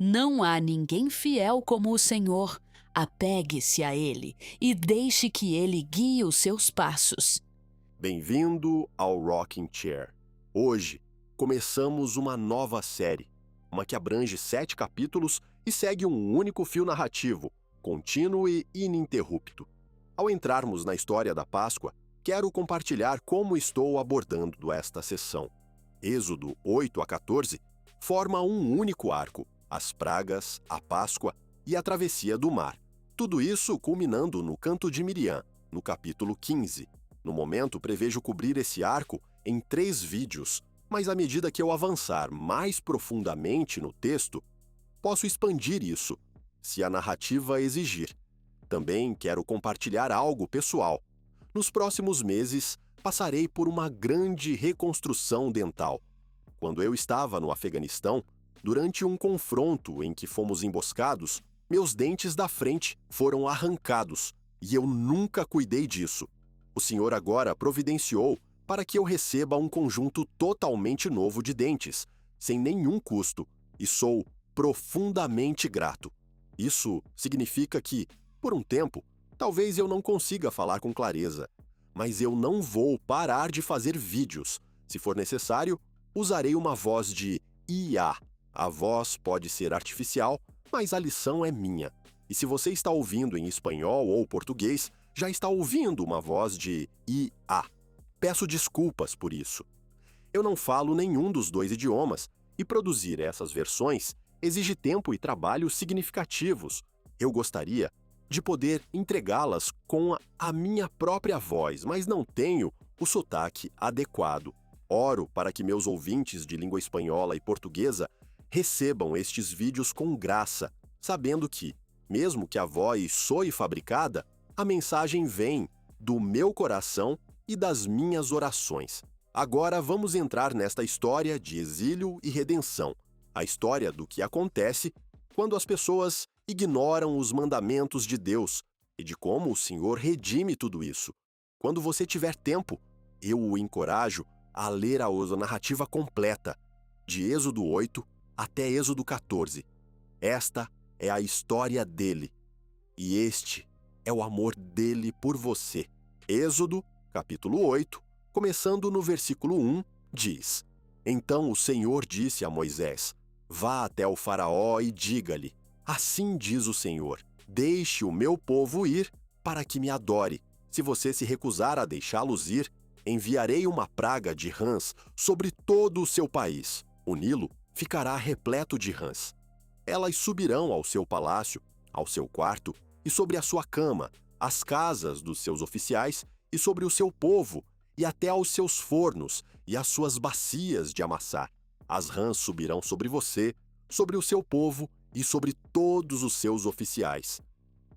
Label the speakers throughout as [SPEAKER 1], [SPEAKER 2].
[SPEAKER 1] Não há ninguém fiel como o Senhor. Apegue-se a Ele e deixe que Ele guie os seus passos.
[SPEAKER 2] Bem-vindo ao Rocking Chair. Hoje, começamos uma nova série, uma que abrange 7 capítulos e segue um único fio narrativo, contínuo e ininterrupto. Ao entrarmos na história da Páscoa, quero compartilhar como estou abordando esta sessão. Êxodo 8 a 14 forma um único arco, as pragas, a Páscoa e a travessia do mar. Tudo isso culminando no Canto de Miriam, no capítulo 15. No momento, prevejo cobrir esse arco em 3 vídeos, mas à medida que eu avançar mais profundamente no texto, posso expandir isso, se a narrativa exigir. Também quero compartilhar algo pessoal. Nos próximos meses, passarei por uma grande reconstrução dental. Quando eu estava no Afeganistão, durante um confronto em que fomos emboscados, meus dentes da frente foram arrancados e eu nunca cuidei disso. O Senhor agora providenciou para que eu receba um conjunto totalmente novo de dentes, sem nenhum custo, e sou profundamente grato. Isso significa que, por um tempo, talvez eu não consiga falar com clareza, mas eu não vou parar de fazer vídeos. Se for necessário, usarei uma voz de IA. A voz pode ser artificial, mas a lição é minha. E se você está ouvindo em espanhol ou português, já está ouvindo uma voz de IA. Peço desculpas por isso. Eu não falo nenhum dos 2 idiomas, e produzir essas versões exige tempo e trabalho significativos. Eu gostaria de poder entregá-las com a minha própria voz, mas não tenho o sotaque adequado. Oro para que meus ouvintes de língua espanhola e portuguesa recebam estes vídeos com graça, sabendo que, mesmo que a voz soe fabricada, a mensagem vem do meu coração e das minhas orações. Agora vamos entrar nesta história de exílio e redenção, a história do que acontece quando as pessoas ignoram os mandamentos de Deus e de como o Senhor redime tudo isso. Quando você tiver tempo, eu o encorajo a ler a narrativa completa, de Êxodo 8 até Êxodo 14. Esta é a história dele, e este é o amor dele por você. Êxodo, capítulo 8, começando no versículo 1, diz: Então o Senhor disse a Moisés: Vá até o faraó e diga-lhe: Assim diz o Senhor, deixe o meu povo ir para que me adore. Se você se recusar a deixá-los ir, enviarei uma praga de rãs sobre todo o seu país. O Nilo ficará repleto de rãs. Elas subirão ao seu palácio, ao seu quarto e sobre a sua cama, às casas dos seus oficiais e sobre o seu povo, e até aos seus fornos e às suas bacias de amassar. As rãs subirão sobre você, sobre o seu povo e sobre todos os seus oficiais.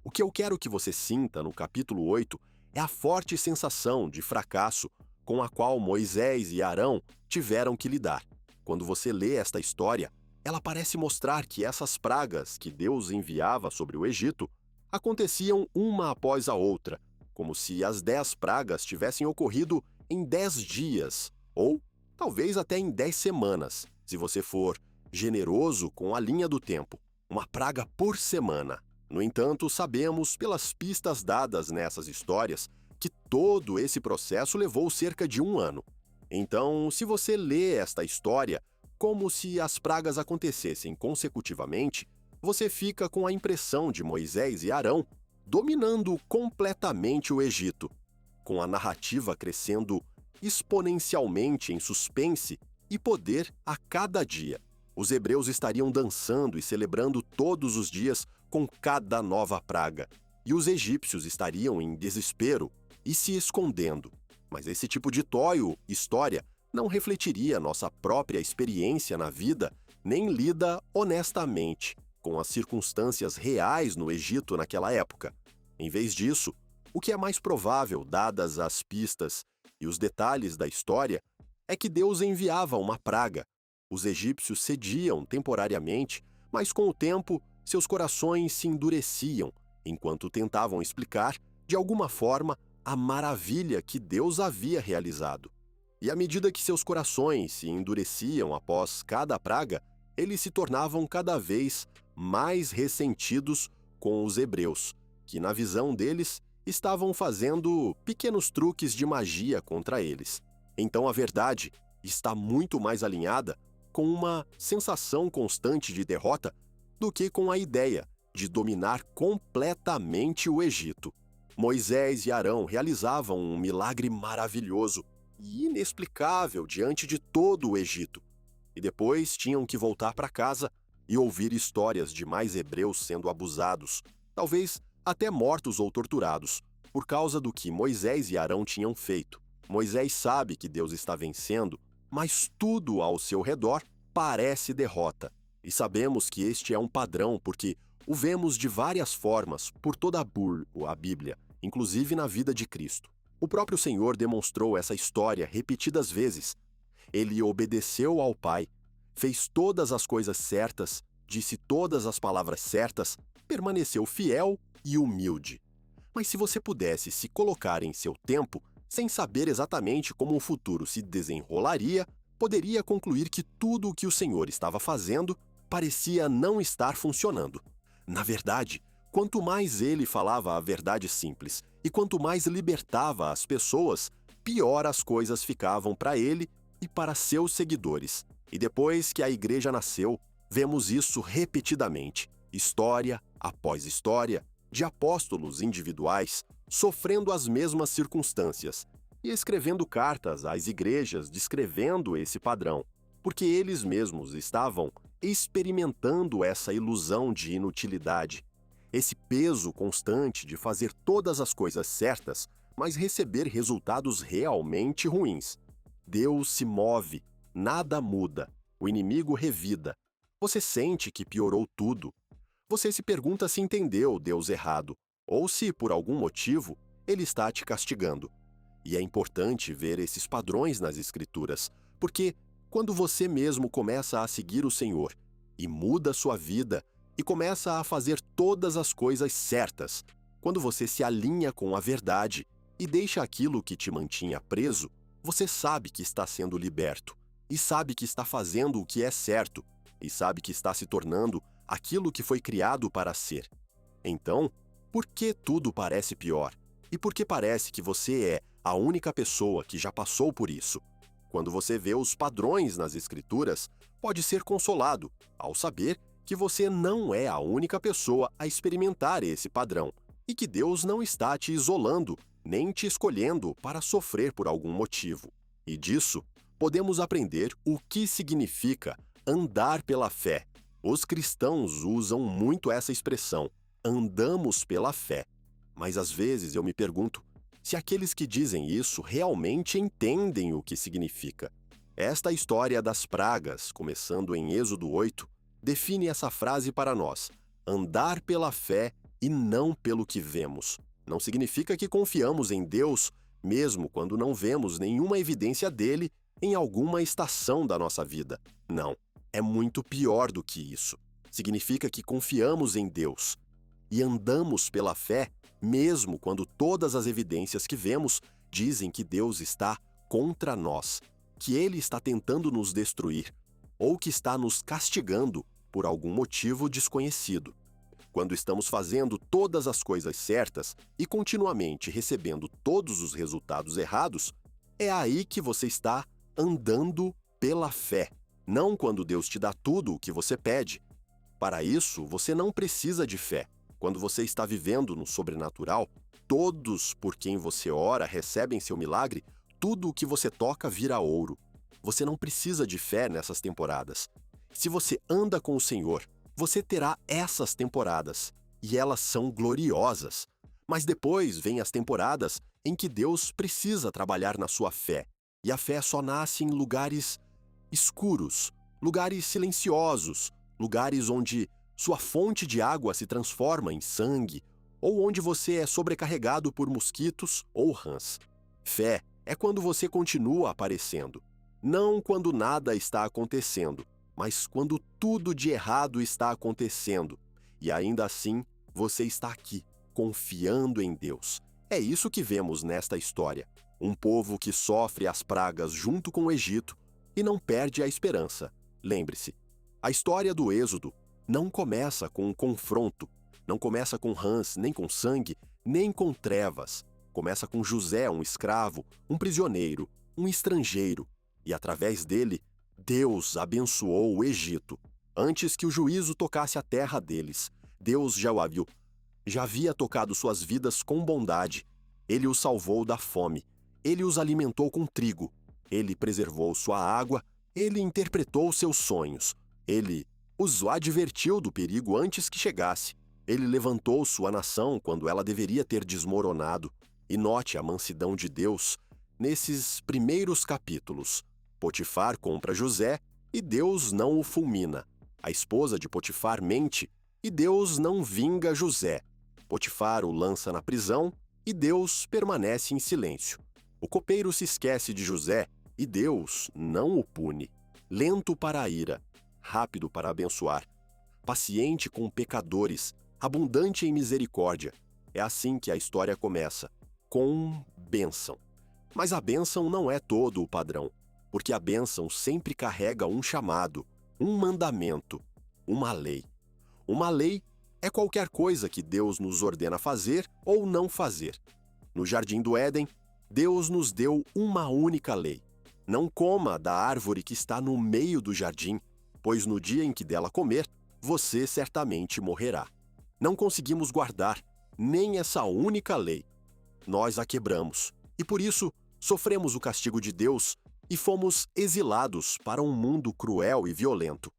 [SPEAKER 2] O que eu quero que você sinta no capítulo 8 é a forte sensação de fracasso com a qual Moisés e Arão tiveram que lidar. Quando você lê esta história, ela parece mostrar que essas pragas que Deus enviava sobre o Egito aconteciam uma após a outra, como se as 10 pragas tivessem ocorrido em 10 dias, ou talvez até em 10 semanas, se você for generoso com a linha do tempo. Uma praga por semana. No entanto, sabemos, pelas pistas dadas nessas histórias, que todo esse processo levou cerca de 1 ano. Então, se você lê esta história como se as pragas acontecessem consecutivamente, você fica com a impressão de Moisés e Arão dominando completamente o Egito, com a narrativa crescendo exponencialmente em suspense e poder a cada dia. Os hebreus estariam dançando e celebrando todos os dias com cada nova praga, e os egípcios estariam em desespero e se escondendo. Mas esse tipo de história não refletiria nossa própria experiência na vida, nem lida honestamente com as circunstâncias reais no Egito naquela época. Em vez disso, o que é mais provável, dadas as pistas e os detalhes da história, é que Deus enviava uma praga. Os egípcios cediam temporariamente, mas com o tempo seus corações se endureciam, enquanto tentavam explicar, de alguma forma, a maravilha que Deus havia realizado. E à medida que seus corações se endureciam após cada praga, eles se tornavam cada vez mais ressentidos com os hebreus, que na visão deles estavam fazendo pequenos truques de magia contra eles. Então a verdade está muito mais alinhada com uma sensação constante de derrota do que com a ideia de dominar completamente o Egito. Moisés e Arão realizavam um milagre maravilhoso e inexplicável diante de todo o Egito, e depois tinham que voltar para casa e ouvir histórias de mais hebreus sendo abusados, talvez até mortos ou torturados, por causa do que Moisés e Arão tinham feito. Moisés sabe que Deus está vencendo, mas tudo ao seu redor parece derrota. E sabemos que este é um padrão porque o vemos de várias formas por toda a Bíblia, inclusive na vida de Cristo. O próprio Senhor demonstrou essa história repetidas vezes. Ele obedeceu ao Pai, fez todas as coisas certas, disse todas as palavras certas, permaneceu fiel e humilde. Mas se você pudesse se colocar em seu tempo, sem saber exatamente como o futuro se desenrolaria, poderia concluir que tudo o que o Senhor estava fazendo parecia não estar funcionando. Na verdade, quanto mais ele falava a verdade simples e quanto mais libertava as pessoas, pior as coisas ficavam para ele e para seus seguidores. E depois que a igreja nasceu, vemos isso repetidamente, história após história, de apóstolos individuais sofrendo as mesmas circunstâncias e escrevendo cartas às igrejas descrevendo esse padrão, porque eles mesmos estavam experimentando essa ilusão de inutilidade, esse peso constante de fazer todas as coisas certas, mas receber resultados realmente ruins. Deus se move, nada muda, o inimigo revida. Você sente que piorou tudo. Você se pergunta se entendeu Deus errado, ou se, por algum motivo, ele está te castigando. E é importante ver esses padrões nas Escrituras, porque quando você mesmo começa a seguir o Senhor e muda sua vida e começa a fazer todas as coisas certas, quando você se alinha com a verdade e deixa aquilo que te mantinha preso, você sabe que está sendo liberto, e sabe que está fazendo o que é certo, e sabe que está se tornando aquilo que foi criado para ser. Então, por que tudo parece pior? E por que parece que você é a única pessoa que já passou por isso? Quando você vê os padrões nas Escrituras, pode ser consolado ao saber que você não é a única pessoa a experimentar esse padrão e que Deus não está te isolando nem te escolhendo para sofrer por algum motivo. E disso, podemos aprender o que significa andar pela fé. Os cristãos usam muito essa expressão, andamos pela fé. Mas às vezes eu me pergunto se aqueles que dizem isso realmente entendem o que significa. Esta história das pragas, começando em Êxodo 8, define essa frase para nós: andar pela fé e não pelo que vemos. Não significa que confiamos em Deus, mesmo quando não vemos nenhuma evidência dele em alguma estação da nossa vida. Não, é muito pior do que isso. Significa que confiamos em Deus e andamos pela fé, mesmo quando todas as evidências que vemos dizem que Deus está contra nós, que Ele está tentando nos destruir, ou que está nos castigando por algum motivo desconhecido. Quando estamos fazendo todas as coisas certas e continuamente recebendo todos os resultados errados, é aí que você está andando pela fé, não quando Deus te dá tudo o que você pede. Para isso, você não precisa de fé. Quando você está vivendo no sobrenatural, todos por quem você ora recebem seu milagre, tudo o que você toca vira ouro. Você não precisa de fé nessas temporadas. Se você anda com o Senhor, você terá essas temporadas, e elas são gloriosas. Mas depois vêm as temporadas em que Deus precisa trabalhar na sua fé, e a fé só nasce em lugares escuros, lugares silenciosos, lugares onde sua fonte de água se transforma em sangue, ou onde você é sobrecarregado por mosquitos ou rãs. Fé é quando você continua aparecendo, não quando nada está acontecendo, mas quando tudo de errado está acontecendo, e ainda assim você está aqui, confiando em Deus. É isso que vemos nesta história. Um povo que sofre as pragas junto com o Egito e não perde a esperança. Lembre-se, A história do Êxodo não começa com um confronto, não começa com rãs, nem com sangue, nem com trevas. Começa com José, um escravo, um prisioneiro, um estrangeiro, e através dele, Deus abençoou o Egito. Antes que o juízo tocasse a terra deles, Deus já havia tocado suas vidas com bondade. Ele os salvou da fome, ele os alimentou com trigo, ele preservou sua água, ele interpretou seus sonhos, ele os advertiu do perigo antes que chegasse. Ele levantou sua nação quando ela deveria ter desmoronado. E note a mansidão de Deus nesses primeiros capítulos. Potifar compra José e Deus não o fulmina. A esposa de Potifar mente e Deus não vinga José. Potifar o lança na prisão e Deus permanece em silêncio. O copeiro se esquece de José e Deus não o pune. Lento para a ira, rápido para abençoar, paciente com pecadores, abundante em misericórdia. É assim que a história começa, com bênção. Mas a bênção não é todo o padrão, porque a bênção sempre carrega um chamado, um mandamento, uma lei. Uma lei é qualquer coisa que Deus nos ordena fazer ou não fazer. No Jardim do Éden, Deus nos deu uma única lei. Não coma da árvore que está no meio do jardim, pois no dia em que dela comer, você certamente morrerá. Não conseguimos guardar nem essa única lei. Nós a quebramos, e por isso sofremos o castigo de Deus e fomos exilados para um mundo cruel e violento.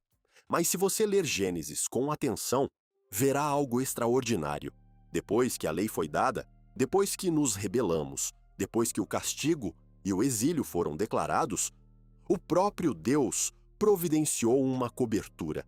[SPEAKER 2] Mas se você ler Gênesis com atenção, verá algo extraordinário. Depois que a lei foi dada, depois que nos rebelamos, depois que o castigo e o exílio foram declarados, o próprio Deus providenciou uma cobertura.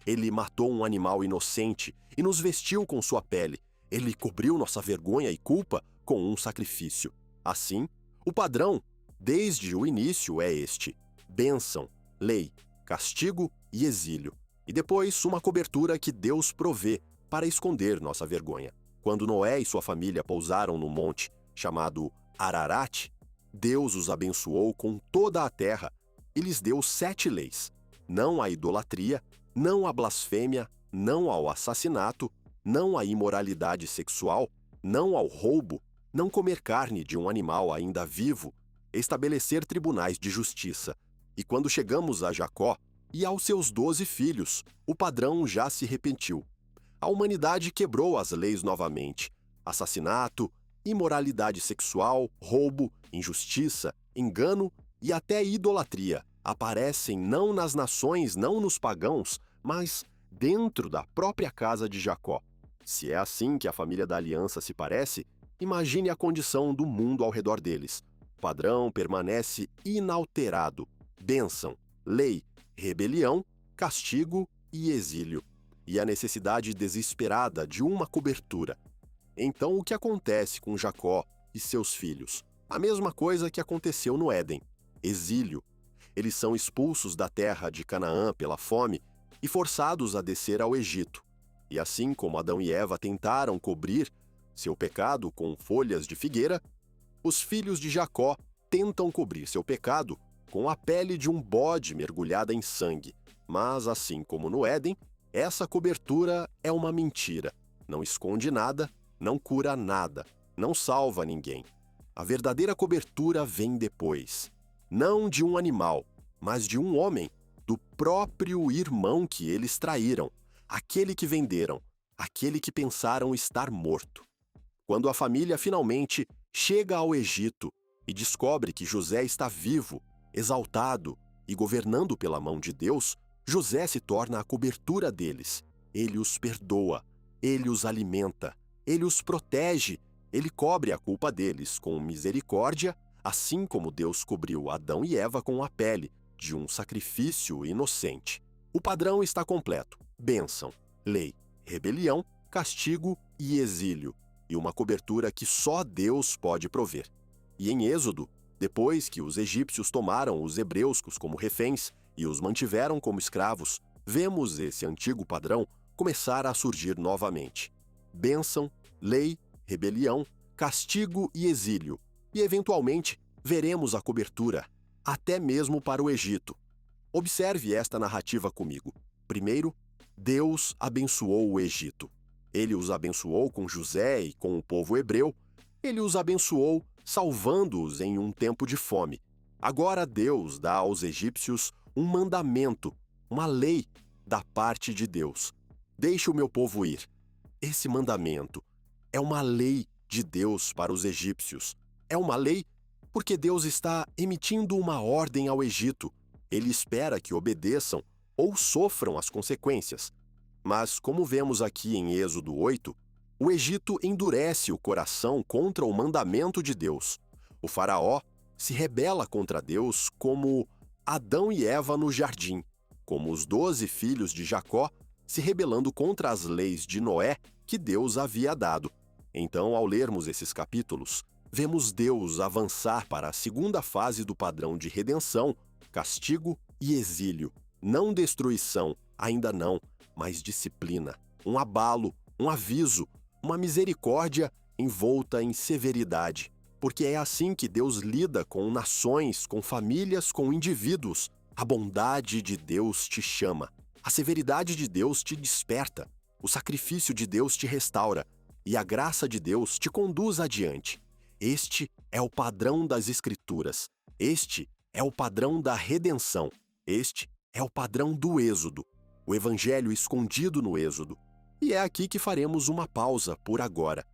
[SPEAKER 2] Ele matou um animal inocente e nos vestiu com sua pele. Ele cobriu nossa vergonha e culpa com um sacrifício. Assim, o padrão, desde o início, é este: bênção, lei, castigo e exílio. E depois, uma cobertura que Deus provê para esconder nossa vergonha. Quando Noé e sua família pousaram no monte chamado Ararat, Deus os abençoou com toda a terra e lhes deu 7 leis: não à idolatria, não à blasfêmia, não ao assassinato, não à imoralidade sexual, não ao roubo, não comer carne de um animal ainda vivo, estabelecer tribunais de justiça. E quando chegamos a Jacó e aos seus 12 filhos, o padrão já se repetiu. A humanidade quebrou as leis novamente: assassinato, imoralidade sexual, roubo, injustiça, engano e até idolatria aparecem não nas nações, não nos pagãos, mas dentro da própria casa de Jacó. Se é assim que a família da aliança se parece, imagine a condição do mundo ao redor deles. O padrão permanece inalterado: bênção, lei, rebelião, castigo e exílio. E a necessidade desesperada de uma cobertura. Então, o que acontece com Jacó e seus filhos? A mesma coisa que aconteceu no Éden: exílio. Eles são expulsos da terra de Canaã pela fome e forçados a descer ao Egito. E assim como Adão e Eva tentaram cobrir seu pecado com folhas de figueira, os filhos de Jacó tentam cobrir seu pecado com a pele de um bode mergulhada em sangue. Mas, assim como no Éden, essa cobertura é uma mentira. Não esconde nada, não cura nada, não salva ninguém. A verdadeira cobertura vem depois. Não de um animal, mas de um homem, do próprio irmão que eles traíram, aquele que venderam, aquele que pensaram estar morto. Quando a família finalmente chega ao Egito e descobre que José está vivo, exaltado e governando pela mão de Deus, José se torna a cobertura deles. Ele os perdoa, ele os alimenta, ele os protege, ele cobre a culpa deles com misericórdia, assim como Deus cobriu Adão e Eva com a pele de um sacrifício inocente. O padrão está completo: bênção, lei, rebelião, castigo e exílio, e uma cobertura que só Deus pode prover. E em Êxodo, depois que os egípcios tomaram os hebreus como reféns e os mantiveram como escravos, vemos esse antigo padrão começar a surgir novamente: bênção, lei, rebelião, castigo e exílio. E eventualmente veremos a cobertura, até mesmo para o Egito. Observe esta narrativa comigo. Primeiro, Deus abençoou o Egito. Ele os abençoou com José e com o povo hebreu. Ele os abençoou salvando-os em um tempo de fome. Agora Deus dá aos egípcios um mandamento, uma lei da parte de Deus. Deixe o meu povo ir. Esse mandamento é uma lei de Deus para os egípcios. É uma lei porque Deus está emitindo uma ordem ao Egito. Ele espera que obedeçam ou sofram as consequências. Mas, como vemos aqui em Êxodo 8, o Egito endurece o coração contra o mandamento de Deus. O faraó se rebela contra Deus como Adão e Eva no jardim, como os 12 filhos de Jacó se rebelando contra as leis de Noé que Deus havia dado. Então, ao lermos esses capítulos, vemos Deus avançar para a segunda fase do padrão de redenção, castigo e exílio. Não destruição, ainda não, mas disciplina, um abalo, um aviso, uma misericórdia envolta em severidade. Porque é assim que Deus lida com nações, com famílias, com indivíduos. A bondade de Deus te chama. A severidade de Deus te desperta. O sacrifício de Deus te restaura. E a graça de Deus te conduz adiante. Este é o padrão das Escrituras. Este é o padrão da redenção. Este é o padrão do Êxodo. O evangelho escondido no Êxodo. E é aqui que faremos uma pausa por agora.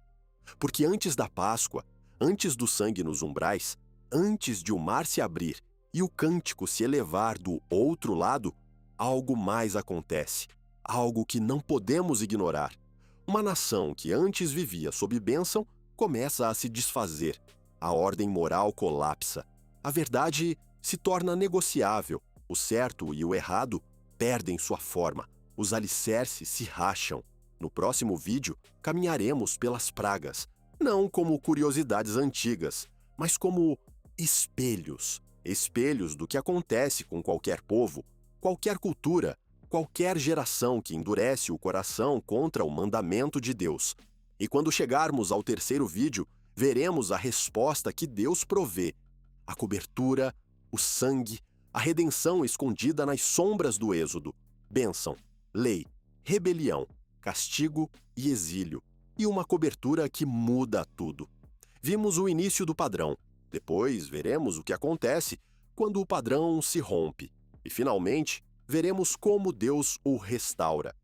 [SPEAKER 2] Porque antes da Páscoa, antes do sangue nos umbrais, antes de o mar se abrir e o cântico se elevar do outro lado, algo mais acontece. Algo que não podemos ignorar. Uma nação que antes vivia sob bênção começa a se desfazer. A ordem moral colapsa. A verdade se torna negociável. O certo e o errado perdem sua forma. Os alicerces se racham. No próximo vídeo, caminharemos pelas pragas, não como curiosidades antigas, mas como espelhos. Espelhos do que acontece com qualquer povo, qualquer cultura, qualquer geração que endurece o coração contra o mandamento de Deus. E quando chegarmos ao terceiro vídeo, veremos a resposta que Deus provê. A cobertura, o sangue, a redenção escondida nas sombras do Êxodo. Bênção, lei, rebelião, castigo e exílio. E uma cobertura que muda tudo. Vimos o início do padrão. Depois veremos o que acontece quando o padrão se rompe. E finalmente, veremos como Deus o restaura.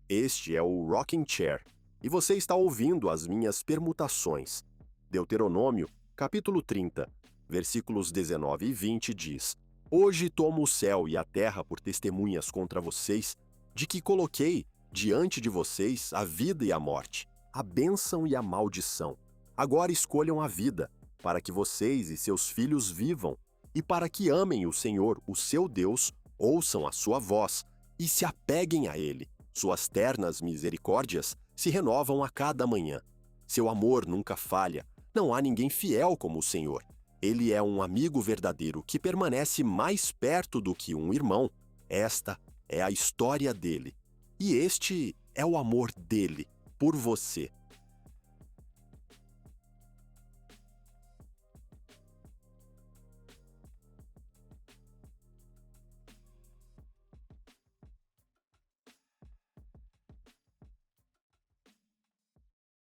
[SPEAKER 2] Este é o Rocking Chair. E você está ouvindo as minhas permutações. Deuteronômio, capítulo 30, versículos 19 e 20 diz: Hoje tomo o céu e a terra por testemunhas contra vocês, de que coloquei diante de vocês a vida e a morte, a bênção e a maldição. Agora escolham a vida, para que vocês e seus filhos vivam, e para que amem o Senhor, o seu Deus, ouçam a sua voz e se apeguem a Ele. Suas ternas misericórdias se renovam a cada manhã. Seu amor nunca falha. Não há ninguém fiel como o Senhor. Ele é um amigo verdadeiro que permanece mais perto do que um irmão. Esta é a história dele. E este é o amor dele por você.